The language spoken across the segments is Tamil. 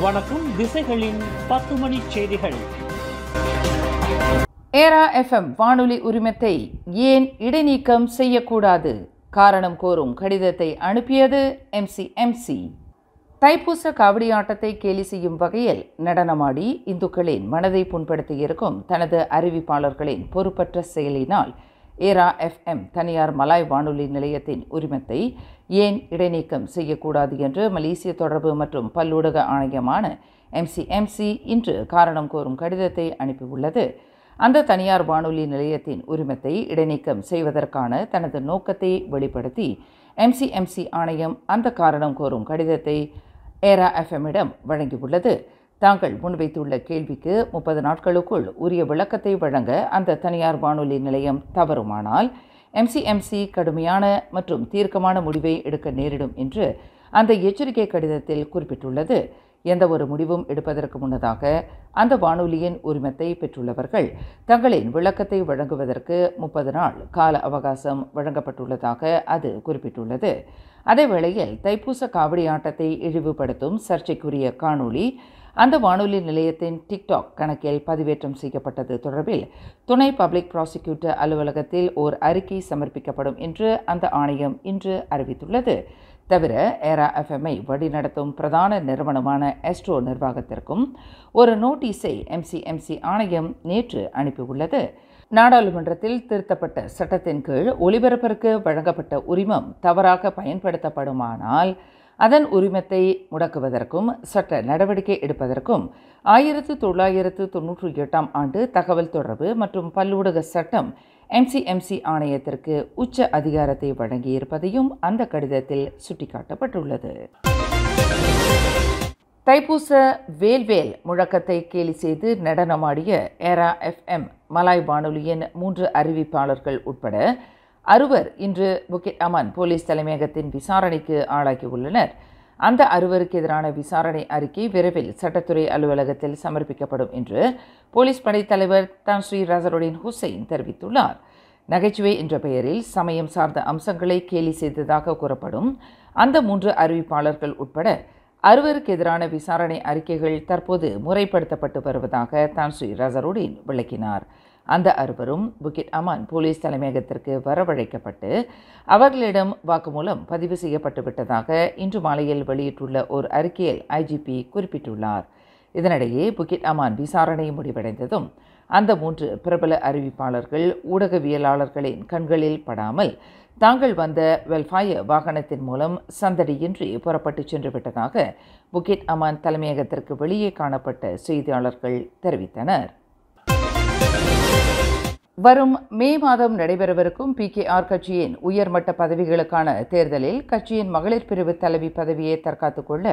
வணக்கம். திசைகளின் 10 மணி செய்திகள். ஏரா எஃப்எம் வானொலி உரிமத்தை ஏன் இடைநீக்கம் செய்யக்கூடாது? காரணம் கோரும் கடிதத்தை அனுப்பியது எம்சி. தைப்பூச காவடியாட்டத்தை கேலி செய்யும் வகையில் நடனமாடி இந்துக்களின் மனதை புண்படுத்தியிருக்கும் தனது அறிவிப்பாளர்களின் பொறுப்பற்ற செயலினால் ஏரா எஃப்எம் தனியார் மலாய் வானொலி நிலையத்தின் உரிமத்தை ஏன் இடைநீக்கம் செய்யக்கூடாது என்று மலேசிய தொடர்பு மற்றும் பல்லூடக ஆணையமான எம்சி இன்று காரணம் கோரும் கடிதத்தை அனுப்பியுள்ளது. அந்த தனியார் வானொலி நிலையத்தின் உரிமத்தை இடைநீக்கம் செய்வதற்கான தனது நோக்கத்தை வெளிப்படுத்தி எம்சி ஆணையம் அந்த காரணம் கோரும் கடிதத்தை ஏரா எஃப்எம்மிடம் வழங்கியுள்ளது. தாங்கள் முன்வைத்துள்ள கேள்விக்கு 30 நாட்களுக்குள் உரிய விளக்கத்தை வழங்க அந்த தனியார் வானொலி நிலையம் தவறுமானால் எம்சி கடுமையான மற்றும் தீர்க்கமான முடிவை எடுக்க நேரிடும் என்று அந்த எச்சரிக்கை கடிதத்தில் குறிப்பிட்டுள்ளது. எந்த ஒரு முடிவும் எடுப்பதற்கு முன்னதாக அந்த வானொலியின் உரிமத்தை பெற்றுள்ளவர்கள் தங்களின் விளக்கத்தை வழங்குவதற்கு 30 நாள் கால அவகாசம் வழங்கப்பட்டுள்ளதாக அது குறிப்பிட்டுள்ளது. அதேவேளையில் தைப்பூச காவடி ஆட்டத்தை இழிவுபடுத்தும் சர்ச்சைக்குரிய காணொளி அந்த வானொலி நிலையத்தின் டிக்டாக் கணக்கில் பதிவேற்றம் செய்யப்பட்டது தொடர்பில் துணை பப்ளிக் ப்ராசிக்யூட்டர் அலுவலகத்தில் ஓர் அறிக்கை சமர்ப்பிக்கப்படும் என்று அந்த ஆணையம் இன்று அறிவித்துள்ளது. தவிர ஏரா எஃப்எம்ஐ வழிநடத்தும் பிரதான நிறுவனமான எஸ்ட்ரோ நிர்வாகத்திற்கும் ஒரு நோட்டீஸை எம்சி ஆணையம் நேற்று அனுப்பியுள்ளது. நாடாளுமன்றத்தில் திருத்தப்பட்ட சட்டத்தின் கீழ் ஒலிபரப்பிற்கு வழங்கப்பட்ட உரிமம் தவறாக பயன்படுத்தப்படுமானால் அதன் உரிமத்தை முடக்குவதற்கும் சட்ட நடவடிக்கை எடுப்பதற்கும் 1998 ஆண்டு தகவல் தொடர்பு மற்றும் பல்லூடக சட்டம் எம்சி ஆணையத்திற்கு உச்ச அதிகாரத்தை வழங்கியிருப்பதையும் அந்த கடிதத்தில் சுட்டிக்காட்டப்பட்டுள்ளது. தைப்பூச வேல்வேல் முழக்கத்தை கேலி செய்து நடனமாடிய ஏரா எஃப்எம் மலாய் வானொலியின் 3 அறிவிப்பாளர்கள் உட்பட 6 இன்று புக்கிட் அமான் போலீஸ் தலைமையகத்தின் விசாரணைக்கு ஆளாகியுள்ளனர். அந்த 6 எதிரான விசாரணை அறிக்கை விரைவில் சட்டத்துறை அலுவலகத்தில் சமர்ப்பிக்கப்படும் என்று போலீஸ் படைத்தலைவர் தான் ஸ்ரீ ரசருடின் ஹுசைன் தெரிவித்துள்ளார். நகைச்சுவை என்ற பெயரில் சமயம் சார்ந்த அம்சங்களை கேலி செய்ததாக கூறப்படும் அந்த 3 அறிவிப்பாளர்கள் உட்பட 6 எதிரான விசாரணை அறிக்கைகள் தற்போது முறைப்படுத்தப்பட்டு வருவதாக தான் ஸ்ரீ ரசருடின் விளக்கினார். அந்த 6 புக்கிட் அமான் போலீஸ் தலைமையகத்திற்கு வரவழைக்கப்பட்டு அவர்களிடம் வாக்குமூலம் பதிவு செய்யப்பட்டு விட்டதாக இன்று மாலையில் வெளியிட்டுள்ள ஒரு அறிக்கையில் ஐஜிபி குறிப்பிட்டுள்ளார். இதனிடையே புக்கிட் அமான் விசாரணை முடிவடைந்ததும் அந்த 3 பிரபல அறிவிப்பாளர்கள் ஊடகவியலாளர்களின் கண்களில் படாமல் தாங்கள் வந்த வெல்ஃபயர் வாகனத்தின் மூலம் சந்தடியின்றி புறப்பட்டு சென்று விட்டதாக புக்கிட் அமான் தலைமையகத்திற்கு வெளியே காணப்பட்ட செய்தியாளர்கள் தெரிவித்தனர். வரும் மே மாதம் நடைபெறவிருக்கும் PKR கட்சியின் உயர்மட்ட பதவிகளுக்கான தேர்தலில் கட்சியின் மகளிர் பிரிவு தலைவி பதவியை தற்காத்துக் கொள்ள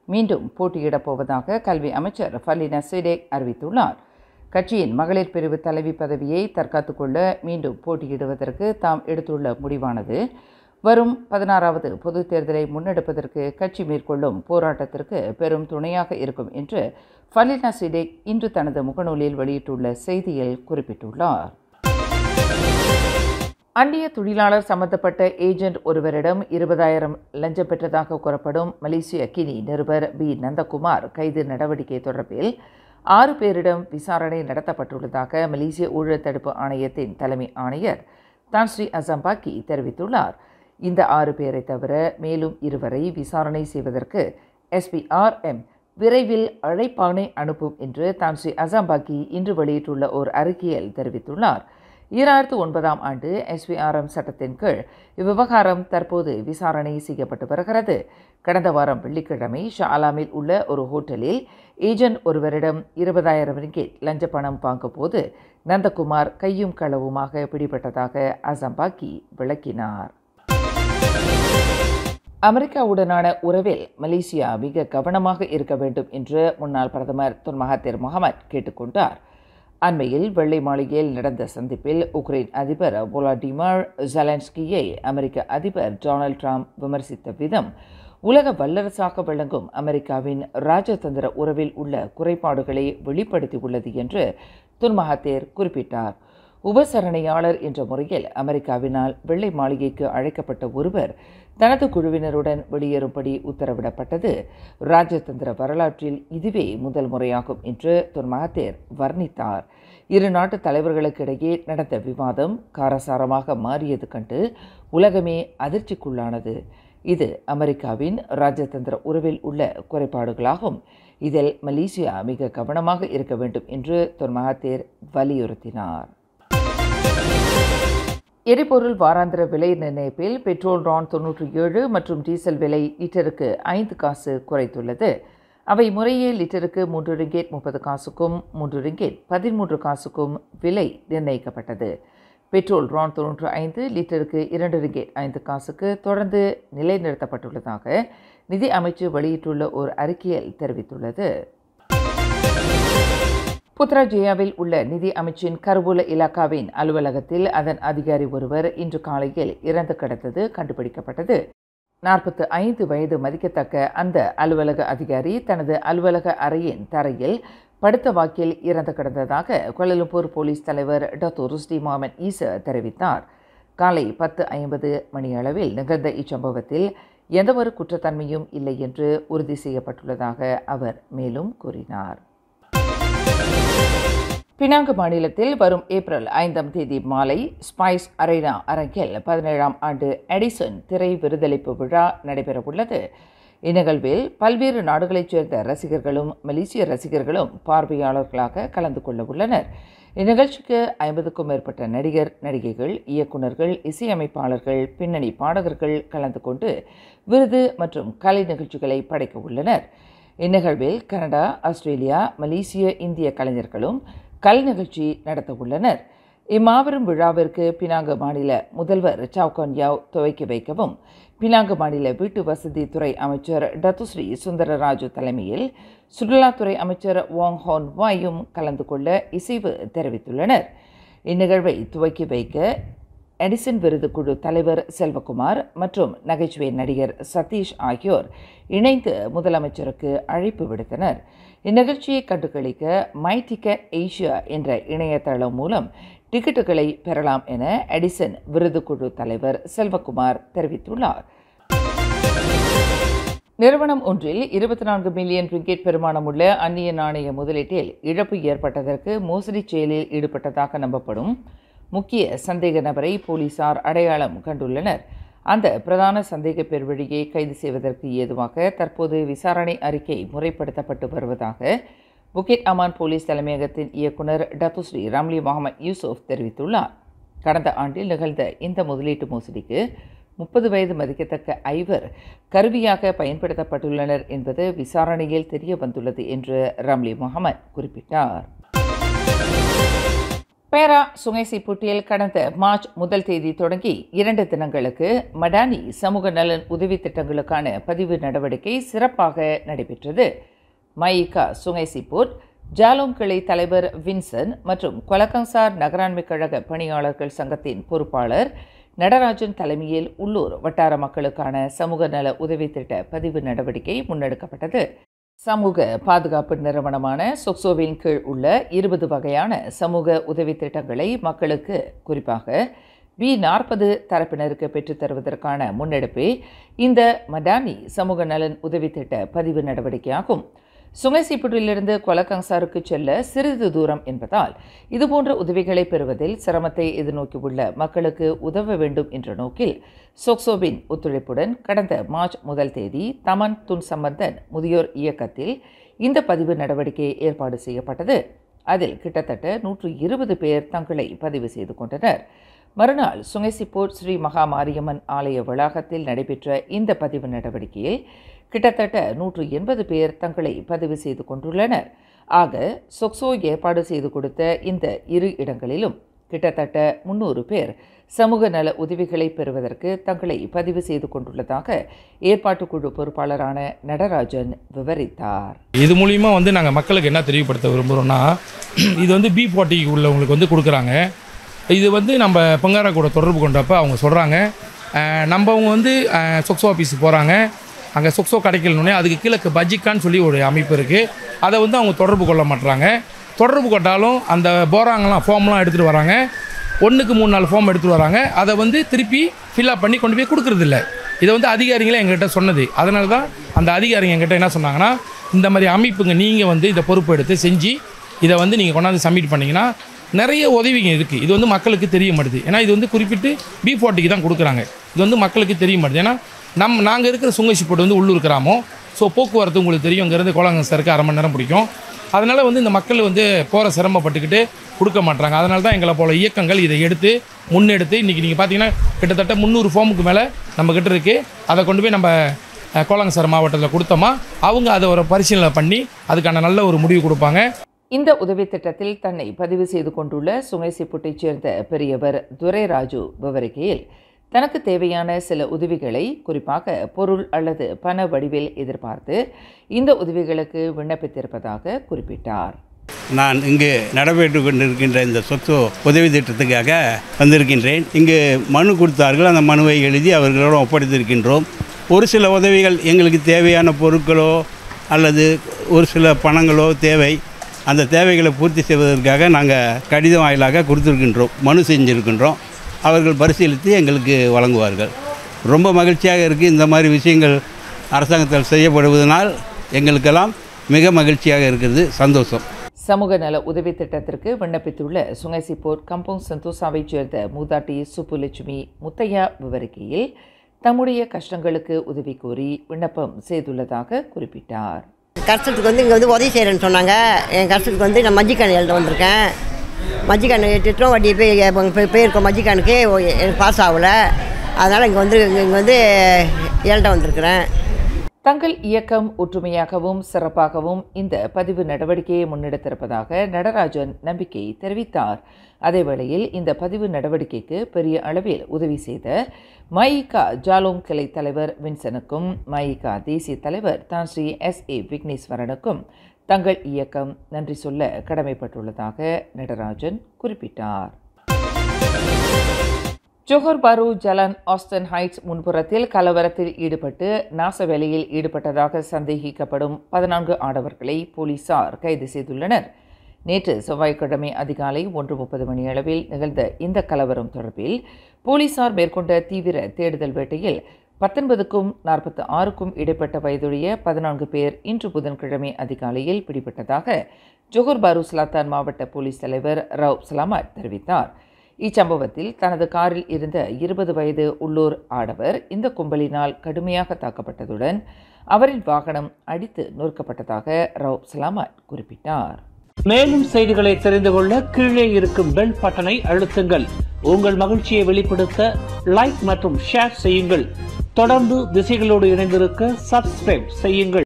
மீண்டும் போட்டியிடப் போவதாக கல்வி அமைச்சர் ஃபர்லினா சிடேக் அறிவித்துள்ளார். கட்சியின் மகளிர் பிரிவு தலைவி பதவியை தற்காத்துக் கொள்ள மீண்டும் போட்டியிடுவதற்கு தாம் எடுத்துள்ள முடிவானது வரும் 16வது பொதுத் தேர்தலை முன்னெடுப்பதற்கு கட்சி மேற்கொள்ளும் போராட்டத்திற்கு பெரும் துணையாக இருக்கும் என்று ஃபர்லினா சிடேக் இன்று தனது முகநூலில் வெளியிட்டுள்ள செய்தியில் குறிப்பிட்டுள்ளார். அந்நிய தொழிலாளர் சம்பந்தப்பட்ட ஏஜென்ட் ஒருவரிடம் 20,000 லஞ்சம் பெற்றதாக கூறப்படும் மலேசிய கினி நிருபர் பி நந்தகுமார் கைது நடவடிக்கை தொடர்பில் 6 பேரிடம் விசாரணை நடத்தப்பட்டுள்ளதாக மலேசிய ஊழல் தடுப்பு ஆணையத்தின் தலைமை ஆணையர் தான் ஸ்ரீ அசம்பாக்கி தெரிவித்துள்ளார். இந்த 6 பேரை தவிர மேலும் 2 விசாரணை செய்வதற்கு SPRM விரைவில் அழைப்பாணை அனுப்பும் என்று தான் ஸ்ரீ அசம்பாக்கி இன்று வெளியிட்டுள்ள ஒரு அறிக்கையில் தெரிவித்துள்ளார். 2009 ஆண்டு SPRM சட்டத்தின் கீழ் இவ்விவகாரம் தற்போது விசாரணை செய்யப்பட்டு வருகிறது. கடந்த வாரம் வெள்ளிக்கிழமை ஷாலாமில் உள்ள ஒரு ஹோட்டலில் ஏஜென்ட் ஒருவரிடம் 20,000 ரிங்கிட் லஞ்ச பணம் வாங்கும்போது நந்தகுமார் கையும் களவுமாக பிடிபட்டதாக அசம்பாக்கி விளக்கினார். அமெரிக்காவுடனான உறவில் மலேசியா மிக கவனமாக இருக்க வேண்டும் என்று முன்னாள் பிரதமர் துன் மகாதிர் முகமது கேட்டுக்கொண்டார். அண்மையில் வெள்ளை மாளிகையில் நடந்த சந்திப்பில் உக்ரைன் அதிபர் வோலடிமிர் ஜெலன்ஸ்கியை அமெரிக்க அதிபர் டொனால்ட் ட்ரம்ப் விமர்சித்த விதம் உலக வல்லரசாக விளங்கும் அமெரிக்காவின் ராஜதந்திர உறவில் உள்ள குறைபாடுகளை வெளிப்படுத்தியுள்ளது என்று துன் மகாதிர் குறிப்பிட்டார். உபசரணையாளர் என்ற முறையில் அமெரிக்காவினால் வெள்ளை மாளிகைக்கு அழைக்கப்பட்ட ஒருவர் தனது குழுவினருடன் வெளியேறும்படி உத்தரவிடப்பட்டது ராஜதந்திர வரலாற்றில் இதுவே முதல் முறையாகும் என்று துன் மகாதீர் வர்ணித்தார். இரு நாட்டு தலைவர்களுக்கிடையே நடந்த விவாதம் காரசாரமாக மாறியது கண்டு உலகமே அதிர்ச்சிக்குள்ளானது. இது அமெரிக்காவின் ராஜதந்திர உறவில் உள்ள குறைபாடுகளாகும். இதில் மலேசியா மிக கவனமாக இருக்க வேண்டும் என்று துன் மகாதீர் வலியுறுத்தினார். எரிபொருள் வாராந்திர விலை நிர்ணயிப்பில் பெட்ரோல் ரான் 97 மற்றும் டீசல் விலை லிட்டருக்கு 5 காசு குறைத்துள்ளது. அவை முறையே லிட்டருக்கு 3 ரிங்கேட் 30 காசுக்கும் 3 ரிங்கேட் 13 காசுக்கும் விலை நிர்ணயிக்கப்பட்டது. பெட்ரோல் ரான் 95 லிட்டருக்கு 2 ரிங்கேட் 5 காசுக்கு தொடர்ந்து நிலைநிறுத்தப்பட்டுள்ளதாக நிதி அமைச்சு வெளியிட்டுள்ள ஒரு அறிக்கையில் தெரிவித்துள்ளது. புத்ராஜயாவில் உள்ள நிதி அமைச்சின் கருவூல இலாக்காவின் அலுவலகத்தில் அதன் அதிகாரி ஒருவர் இன்று காலையில் இறந்து கிடந்தது கண்டுபிடிக்கப்பட்டது. 45 வயது மதிக்கத்தக்க அந்த அலுவலக அதிகாரி தனது அலுவலக அறையின் தரையில் படுத்த வாக்கில் இறந்து கிடந்ததாக கோலாலம்பூர் போலீஸ் தலைவர் டத்தோ ருஸ்டி முகமது ஈசா தெரிவித்தார். காலை 10:50 மணியளவில் நிகழ்ந்த இச்சம்பவத்தில் எந்தவொரு குற்றத்தன்மையும் இல்லை என்று உறுதி செய்யப்பட்டுள்ளதாக அவர் மேலும் கூறினார். பினாங்கு மாநிலத்தில் வரும் ஏப்ரல் 5ஆம் தேதி மாலை ஸ்பைஸ் அரேனா அரங்கில் 17ஆம் ஆண்டு எடிசன் திரை விருதளிப்பு விழா நடைபெறவுள்ளது. இந்நிகழ்வில் பல்வேறு நாடுகளைச் சேர்ந்த ரசிகர்களும் மலேசிய ரசிகர்களும் பார்வையாளர்களாக கலந்து கொள்ள உள்ளனர். இந்நிகழ்ச்சிக்கு 50க்கும் மேற்பட்ட நடிகர், நடிகைகள், இயக்குநர்கள், இசையமைப்பாளர்கள், பின்னணி பாடகர்கள் கலந்து கொண்டு விருது மற்றும் கலை நிகழ்ச்சிகளை படைக்க உள்ளனர். இந்நிகழ்வில் கனடா, ஆஸ்திரேலியா, மலேசிய, இந்திய கலைஞர்களும் கலை நிகழ்ச்சி நடத்த உள்ளனர். இம்மாபெரும் விழாவிற்கு பினாங்கு மாநில முதல்வர் சவுகான் யாவ் துவக்கி வைக்கவும் பினாங்கு மாநில வீட்டு வசதி துறை அமைச்சர் டத்துஸ்ரீ சுந்தரராஜு தலைமையில் சுற்றுலாத்துறை அமைச்சர் வாங் ஹோன் வாயும் கலந்து கொள்ள இசைவு தெரிவித்துள்ளனர். இந்நிகழ்வை துவக்கி வைக்க எடிசன் விருது குழு தலைவர் செல்வகுமார் மற்றும் நகைச்சுவை நடிகர் சதீஷ் ஆகியோர் இணைந்து முதலமைச்சருக்கு அழைப்பு விடுத்தனர். இந்நிகழ்ச்சியை கண்டுகளிக்க மை டிக்கெட் ஏஷியா என்ற இணையதளம் மூலம் டிக்கெட்டுகளை பெறலாம் என எடிசன் விருது குழு தலைவர் செல்வகுமார் தெரிவித்துள்ளார். நிறுவனம் ஒன்றில் 24 மில்லியன் ரிங்கெட் பெறுமானமுள்ள அந்நிய நாணய முதலீட்டில் இழப்பு ஏற்பட்டதற்கு மோசடி செயலில் ஈடுபட்டதாக நம்பப்படும் முக்கிய சந்தேக நபரை போலீசார் அடையாளம் கண்டுள்ளனர். அந்த பிரதான சந்தேக பெருவழியை கைது செய்வதற்கு ஏதுவாக தற்போது விசாரணை அறிக்கை முறைப்படுத்தப்பட்டு வருவதாக புக்கிட் அமான் போலீஸ் தலைமையகத்தின் இயக்குனர் டத்துஸ்ரீ ராம்லி முகமது யூசுப் தெரிவித்துள்ளார். கடந்த ஆண்டில் நிகழ்ந்த இந்த முதலீட்டு மோசடிக்கு 30 வயது மதிக்கத்தக்க 5 கருவியாக பயன்படுத்தப்பட்டுள்ளனர் என்பது விசாரணையில் தெரிய வந்துள்ளது என்று ராம்லி முகமது குறிப்பிட்டார். பேரா சுங்கை சிப்புட்டியில் கடந்த மார்ச் 1 தேதி தொடங்கி 2 தினங்களுக்கு மடானி சமூக நலன் உதவி திட்டங்களுக்கான பதிவு நடவடிக்கை சிறப்பாக நடைபெற்றது. மையிகா சுங்கை சிப்புட், ஜாலோங் கிளை தலைவர் வின்சன் மற்றும் கொலக்கங்சார் நகராண்மை கழக பணியாளர்கள் சங்கத்தின் பொறுப்பாளர் நடராஜன் தலைமையில் உள்ளூர் வட்டார மக்களுக்கான சமூக நல உதவி திட்ட பதிவு நடவடிக்கை முன்னெடுக்கப்பட்டது. சமூக பாதுகாப்பு நிறுவனமான சொக்சோவின் கீழ் உள்ள 20 வகையான சமூக உதவி திட்டங்களை மக்களுக்கு, குறிப்பாக B40 தரப்பினருக்கு பெற்றுத் தருவதற்கான முன்னெடுப்பே இந்த மடானி சமூக நலன் உதவி திட்ட பதிவு நடவடிக்கையாகும். சுங்கை சிப்புட்டிலிருந்து கொலக்கங்சாருக்கு செல்ல சிறிது தூரம் என்பதால் இதுபோன்ற உதவிகளை பெறுவதில் சிரமத்தை எதிர்நோக்கியுள்ள மக்களுக்கு உதவ வேண்டும் என்ற நோக்கில் சொக்சோவின் ஒத்துழைப்புடன் கடந்த மார்ச் 1 தேதி தமன் துன் சம்பந்தன் முதியோர் இயக்கத்தில் இந்த பதிவு நடவடிக்கை ஏற்பாடு செய்யப்பட்டது. அதில் கிட்டத்தட்ட 120 பேர் தங்களை பதிவு செய்து கொண்டனர். மறுநாள் சுங்கை சிப்போட் ஸ்ரீ மகா மாரியம்மன் ஆலய வளாகத்தில் நடைபெற்ற இந்த பதிவு நடவடிக்கையில் கிட்டத்தட்ட 180 பேர் தங்களை பதிவு செய்து கொண்டுள்ளனர். ஆக சொக்சோ ஏற்பாடு செய்து கொடுத்த இந்த 2 இடங்களிலும் கிட்டத்தட்ட 300 பேர் சமூக நல உதவிகளை பெறுவதற்கு தங்களை பதிவு செய்து கொண்டுள்ளதாக ஏற்பாட்டுக்குழு பொறுப்பாளரான நடராஜன் விவரித்தார். இது மூலிமா நாங்கள் மக்களுக்கு என்ன தெரியப்படுத்த விரும்புகிறோம்னா, இது B40 உள்ளவங்களுக்கு கொடுக்குறாங்க. இது நம்ம பங்காரா கூட தொடர்பு கொண்டப்போ அவங்க சொல்கிறாங்க, நம்பவங்க சொக்சோ ஆஃபீஸுக்கு போகிறாங்க, அங்கே சொக்சோ கிடைக்கலனே அதுக்கு கீழே பஜிக்கான்னு சொல்லி ஒரு அமைப்பு இருக்குது. அதை அவங்க தொடர்பு கொள்ள மாட்டுறாங்க. தொடர்பு கொண்டாலும் அந்த போராங்கலாம் ஃபார்ம்லாம் எடுத்துகிட்டு வராங்க. ஒன்றுக்கு 3-4 ஃபார்ம் எடுத்துகிட்டு வராங்க. அதை வந்து திருப்பி ஃபில்அப் பண்ணி கொண்டு போய் கொடுக்குறதில்ல. இதை வந்து அதிகாரிகளே எங்கள்கிட்ட சொன்னது. அதனால தான் அந்த அதிகாரிங்க எங்கிட்ட என்ன சொன்னாங்கன்னா, இந்த மாதிரி அமைப்புங்க நீங்கள் வந்து இதை பொறுப்பு எடுத்து செஞ்சு இதை வந்து நீங்கள் கொண்டாந்து சப்மிட் பண்ணிங்கன்னா நிறைய உதவிங்க இருக்குது. இது வந்து மக்களுக்கு தெரிய மாட்டுது. ஏன்னா இது வந்து குறிப்பிட்டு B40க்கு தான் கொடுக்குறாங்க. இது வந்து மக்களுக்கு தெரிய மாட்டுது. ஏன்னா நாங்கள் இருக்கிற சுங்கைசிப்போட்டு வந்து உள்ளூர் கிராமம். ஸோ போக்குவரத்து உங்களுக்கு தெரியும், இங்கேருந்து கோலாங்கஸ்டருக்கு 1/2 மணி நேரம் பிடிக்கும். அதனால் வந்து இந்த மக்கள் வந்து போகிற சிரமப்பட்டுக்கிட்டு கொடுக்க மாட்டாங்க. அதனால தான் எங்களை போல் இயக்கங்கள் இதை எடுத்து முன்னெடுத்து இன்றைக்கி நீங்கள் பார்த்தீங்கன்னா கிட்டத்தட்ட 300 ஃபார்முக்கு மேலே நம்மக்கிட்ட இருக்குது. அதை கொண்டு போய் நம்ம கோலாங்கஸ்டர் மாவட்டத்தில் கொடுத்தோமா அவங்க அதை ஒரு பரிசீலனை பண்ணி அதுக்கான நல்ல ஒரு முடிவு கொடுப்பாங்க. இந்த உதவி திட்டத்தில் தன்னை பதிவு செய்து கொண்டுள்ள சுங்கைசிப்பூட்டைச் சேர்ந்த பெரியவர் துரைராஜு விவரிக்கையில், தனக்கு தேவையான சில உதவிகளை குறிப்பாக பொருள் அல்லது பண வடிவில் எதிர்பார்த்து இந்த உதவிகளுக்கு விண்ணப்பித்திருப்பதாக குறிப்பிட்டார். நான் இங்கு நடைபெற்று கொண்டிருக்கின்ற இந்த சொத்து உதவி திட்டத்துக்காக வந்திருக்கின்றேன். இங்கு மனு கொடுத்தார்கள். அந்த மனுவை எழுதி அவர்களோடு ஒப்படைத்திருக்கின்றோம். ஒரு சில உதவிகள் எங்களுக்கு தேவையான பொருட்களோ அல்லது ஒரு சில பணங்களோ தேவை. அந்த தேவைகளை பூர்த்தி செய்வதற்காக நாங்கள் கடிதம் வாயிலாக கொடுத்துருக்கின்றோம், மனு செஞ்சுருக்கின்றோம். அவர்கள் பரிசீலித்து எங்களுக்கு வழங்குவார்கள். ரொம்ப மகிழ்ச்சியாக இருக்குது. இந்த மாதிரி விஷயங்கள் அரசாங்கத்தால் செய்யப்படுவதனால் எங்களுக்கெல்லாம் மிக மகிழ்ச்சியாக இருக்கிறது, சந்தோஷம். சமூக நல உதவி திட்டத்திற்கு விண்ணப்பித்துள்ள சுங்கைசிப்போட் கம்போங் சந்தோசாவைச் சேர்ந்த மூதாட்டி சுப்புலட்சுமி முத்தையா விவரிக்கையில், தம்முடைய கஷ்டங்களுக்கு உதவி கோரி விண்ணப்பம் செய்துள்ளதாக குறிப்பிட்டார். கஷ்டத்துக்கு வந்து இங்கே வந்து உதவி செய்கிறேன்னு சொன்னாங்க. என் கஷ்டத்துக்கு வந்து நான் மஜ்ஜிக்கான் எழுத வந்திருக்கேன். மஜ்ஜிக்கான் எட்டுட்டோம், வட்டி போயிருக்கோம். மஜ்ஜிக்கானுக்கு எனக்கு பாஸ் ஆகலை. அதனால் இங்கே வந்து எழுத வந்திருக்கிறேன். தங்கள் இயக்கம் ஒற்றுமையாகவும் சிறப்பாகவும் இந்த பதிவு நடவடிக்கையை முன்னெடுத்திருப்பதாக நடராஜன் நம்பிக்கை தெரிவித்தார். அதேவேளையில் இந்த பதிவு நடவடிக்கைக்கு பெரிய அளவில் உதவி செய்த மயிகா ஜாலோங் கிளை தலைவர் வின்சனுக்கும் மயிகா தேசிய தலைவர் தான்ஸ்ரீ SA விக்னேஸ்வரனுக்கும் தங்கள் இயக்கம் நன்றி சொல்ல கடமைப்பட்டுள்ளதாக நடராஜன் குறிப்பிட்டார். ஜோஹர் பாரு ஜலான் ஆஸ்டன் ஹைட்ஸ் முன்புறத்தில் கலவரத்தில் ஈடுபட்டு நாச வேலையில் ஈடுபட்டதாக சந்தேகிக்கப்படும் 14 ஆடவர்களை போலீசார் கைது செய்துள்ளனர். நேற்று செவ்வாய்க்கிழமை அதிகாலை 1:30 மணியளவில் நிகழ்ந்த இந்த கலவரம் தொடர்பில் போலீசார் மேற்கொண்ட தீவிர தேடுதல் வேட்டையில் 19க்கும் 46க்கும் இடைப்பட்ட வயதுடைய 14 பேர் இன்று புதன்கிழமை அதிகாலையில் பிடிபட்டதாக ஜோஹர் பாரு ஸ்லாத்தான் மாவட்ட போலீஸ் தலைவர் ரவ் சலாமத் தெரிவித்தார். இச்சம்பவத்தில் தனது காரில் இருந்த 20 வயது உள்ளூர் ஆடவர் இந்த கும்பலினால் கடுமையாக தாக்கப்பட்டதுடன் அவரின் வாகனம் அடித்து நொறுக்கப்பட்டதாக ரவ் சலாமத் குறிப்பிட்டார். மேலும் செய்திகளை தெரிந்து கொள்ள கீழே இருக்கும் பெல் பட்டனை அழுத்துங்கள். உங்கள் மகிழ்ச்சியை வெளிப்படுத்த லைக் மற்றும் ஷேர் செய்யுங்கள். தொடர்ந்து திசைகளோடு இணைந்திருக்க சப்ஸ்கிரைப் செய்யுங்கள்.